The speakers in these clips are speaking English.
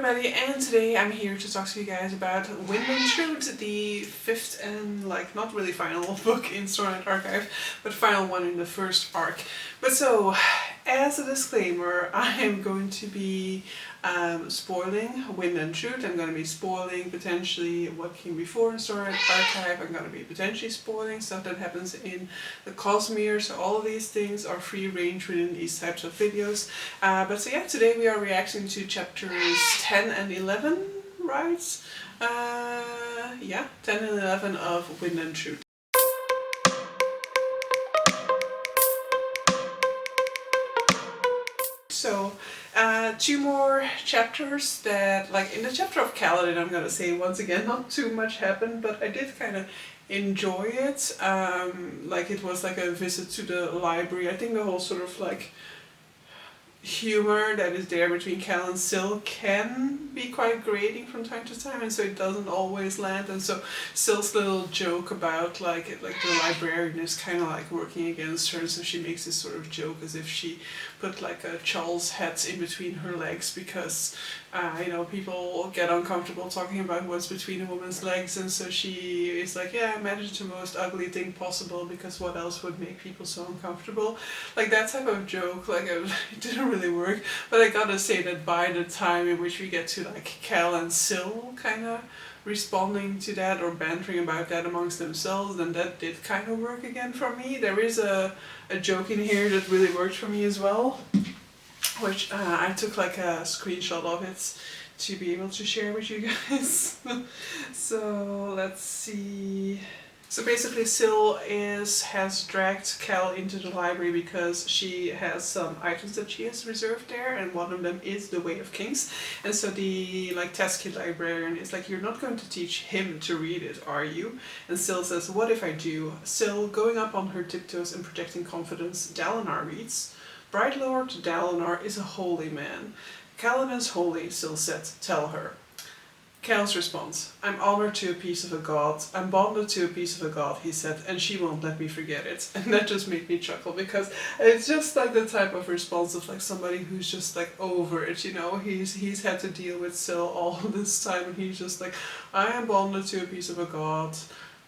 everybody, and today I'm here to talk to you guys about Wind and Truth, the fifth and not really final book in Stormlight Archive, but final one in the first arc. But so, as a disclaimer, I am going to be spoiling Wind and Truth. I'm going to be spoiling potentially what came before in Stormlight Archive. I'm going to be potentially spoiling stuff that happens in the Cosmere. So all of these things are free range within these types of videos. But so yeah, today we are reacting to chapters 10 and 11, right? Yeah, 10 and 11 of Wind and Truth. So, two more chapters that, in the chapter of Kaladin, I'm gonna say once again, not too much happened, but I did kind of enjoy it. It was like a visit to the library. I think the whole sort of humor that is there between Cal and Syl can be quite grating from time to time, and so it doesn't always land. And so Syl's little joke about the librarian is kind of working against her, so she makes this sort of joke as if she put a Charles hat in between her legs because people get uncomfortable talking about what's between a woman's legs, and so she is like, yeah, imagine the most ugly thing possible because what else would make people so uncomfortable? That type of joke, it didn't really work. But I gotta say that by the time in which we get to Cal and Syl kind of responding to that or bantering about that amongst themselves, then that did kind of work again for me. There is a joke in here that really worked for me as well, which I took a screenshot of it to be able to share with you guys. So let's see. So basically Syl has dragged Cal into the library because she has some items that she has reserved there, and one of them is the Way of Kings. And so the Teskid librarian is you're not going to teach him to read it, are you? And Syl says, what if I do? Syl, going up on her tiptoes and projecting confidence, Dalinar reads, Bright Lord Dalinar is a holy man. Kaladin's holy, Syl said, tell her. Cal's response, I'm honored to a piece of a god, I'm bonded to a piece of a god, he said, and she won't let me forget it. And that just made me chuckle because it's just the type of response of somebody who's just over it, he's had to deal with Syl all this time and he's just I am bonded to a piece of a god,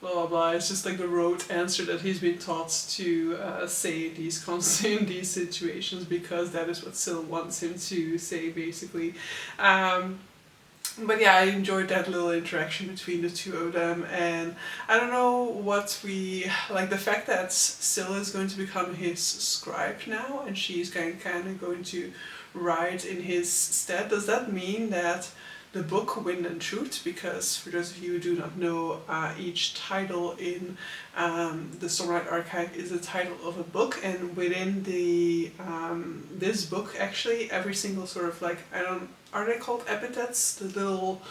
blah blah blah. It's just the rote answer that he's been taught to say in these situations because that is what Syl wants him to say basically. But yeah, I enjoyed that little interaction between the two of them, and I don't know what we the fact that Syl is going to become his scribe now, and she's kind of going to write in his stead. Does that mean that the book Wind and Truth, because for those of you who do not know, each title in the Stormlight Archive is the title of a book, and within the this book actually every single sort of are they called epithets? The little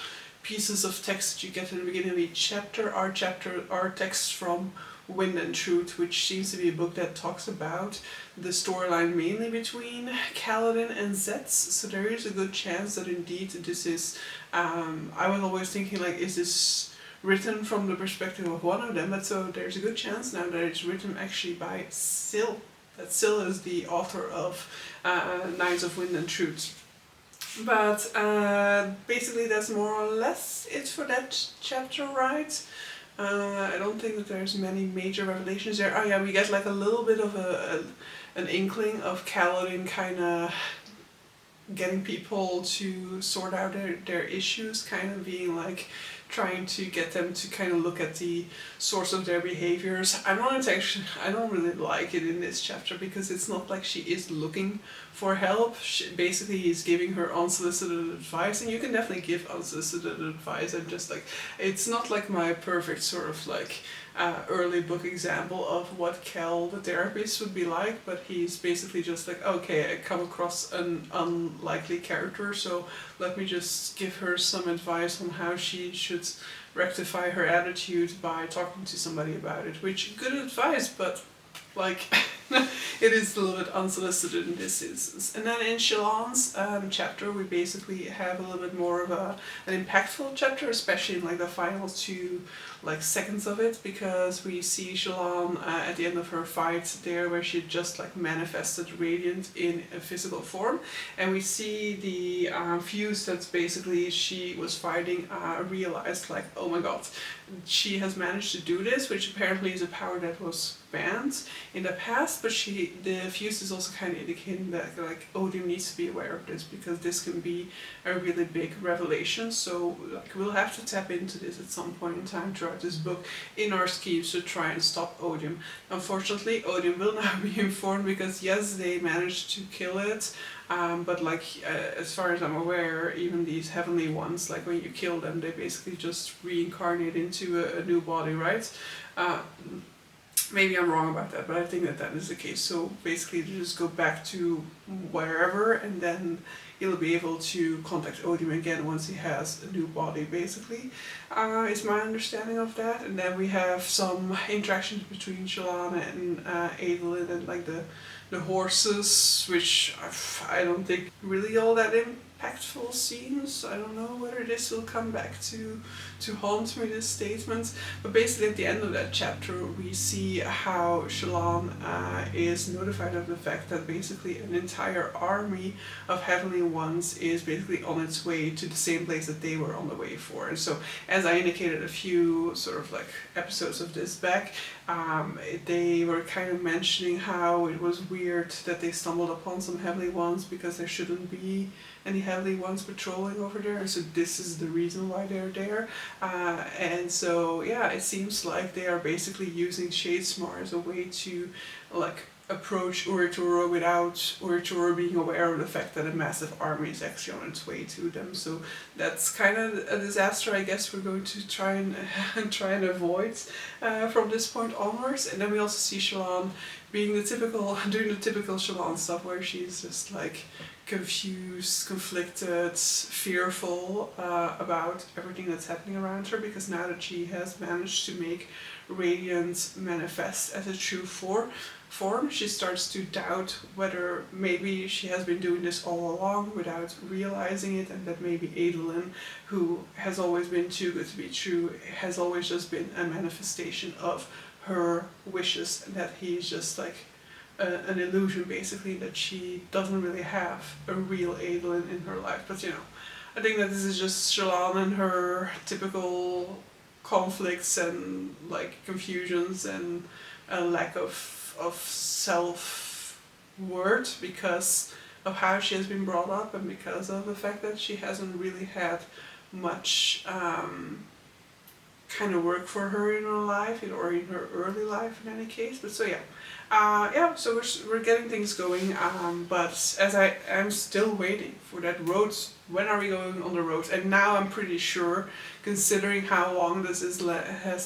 pieces of text that you get in the beginning of each chapter are texts from Wind and Truth, which seems to be a book that talks about the storyline mainly between Kaladin and Zets. So there is a good chance that indeed this is, I was always thinking is this written from the perspective of one of them, but so there's a good chance now that it's written actually by Syl. That Syl is the author of Knights of Wind and Truth. But basically that's more or less it for that chapter, right? I don't think that there's many major revelations there. Oh yeah, we get a little bit of an inkling of Kaladin kind of getting people to sort out their issues, kind of being trying to get them to kind of look at the source of their behaviors. I don't really like it in this chapter because it's not she is looking for help. Basically he's giving her unsolicited advice, and you can definitely give unsolicited advice. I'm just it's not my perfect sort of early book example of what Cal the therapist would be like, but he's basically just okay, I come across an unlikely character, so let me just give her some advice on how she should rectify her attitude by talking to somebody about it. Which, good advice, but it is a little bit unsolicited in this instance. And then in Shallan's chapter, we basically have a little bit more of an impactful chapter, especially in like the final 2 like seconds of it, because we see Shallan at the end of her fight there, where she just like manifested Radiant in a physical form, and we see the fuse that's basically she was fighting realized like, oh my god, she has managed to do this, which apparently is a power that was banned in the past, but the fuse is also kind of indicating that like Odium needs to be aware of this, because this can be a really big revelation. So like we'll have to tap into this at some point in time throughout this book in our schemes to try and stop Odium. Unfortunately, Odium will now be informed, because yes, they managed to kill it, but like as far as I'm aware, even these heavenly ones, like when you kill them, they basically just reincarnate into a new body, right? Maybe I'm wrong about that, but I think that that is the case. So basically you just go back to wherever, and then he'll be able to contact Odium again once he has a new body, basically, is my understanding of that. And then we have some interactions between Shallan and Adolin, and like the horses, which I don't think really all that impactful scenes. I don't know whether this will come back to haunt me, this statement. But basically at the end of that chapter we see how Shallan is notified of the fact that basically an entire army of Heavenly Ones is basically on its way to the same place that they were on the way for. And so, as I indicated a few sort of like episodes of this back, they were kind of mentioning how it was weird that they stumbled upon some Heavenly Ones, because there shouldn't be any Heavenly Ones patrolling over there, and so this is the reason why they're there. And so yeah, it seems like they are basically using Shadesmar as a way to like approach Uri-Toro without Uri-Toro being aware of the fact that a massive army is actually on its way to them. So that's kind of a disaster, I guess, we're going to try and avoid from this point onwards. And then we also see Shallan being doing the typical Shallan stuff, where she's just like confused, conflicted, fearful about everything that's happening around her, because now that she has managed to make Radiant manifest as a true form, she starts to doubt whether maybe she has been doing this all along without realizing it, and that maybe Adolin, who has always been too good to be true, has always just been a manifestation of her wishes, and that he's just like an illusion, basically, that she doesn't really have a real Adolin in her life. But you know, I think that this is just Shallan and her typical conflicts and like confusions and a lack of self-worth because of how she has been brought up, and because of the fact that she hasn't really had much kind of work for her in her life, or in her early life in any case. But so yeah, so we're getting things going, but as I'm still waiting for that road. When are we going on the road? And now I'm pretty sure, considering how long this has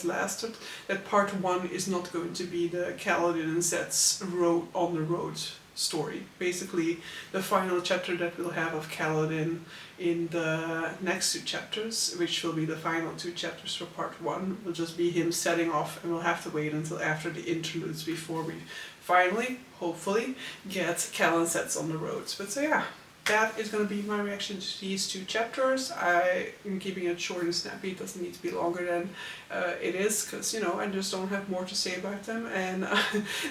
lasted, that part 1 is not going to be the Kaladin and Zed's road on the road story. Basically, the final chapter that we'll have of Kaladin in the next 2 chapters, which will be the final 2 chapters for part 1, will just be him setting off, and we'll have to wait until after the interludes before we finally, hopefully, get Cal and Zed's on the roads. But so yeah, that is going to be my reaction to these 2 chapters. I am keeping it short and snappy. It doesn't need to be longer than it is, because, you know, I just don't have more to say about them, and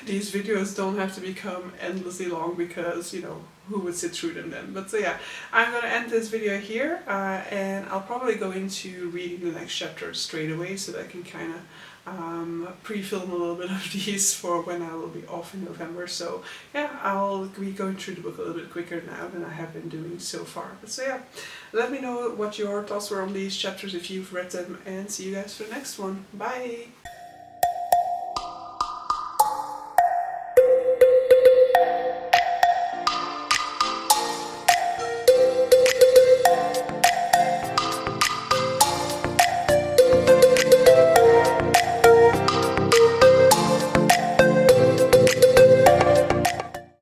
these videos don't have to become endlessly long, because, you know, who would sit through them then? But so yeah, I'm going to end this video here, and I'll probably go into reading the next chapter straight away, so that I can kind of pre-film a little bit of these for when I will be off in November. So yeah, I'll be going through the book a little bit quicker now than I have been doing so far. But so yeah, let me know what your thoughts were on these chapters if you've read them, and see you guys for the next one. Bye!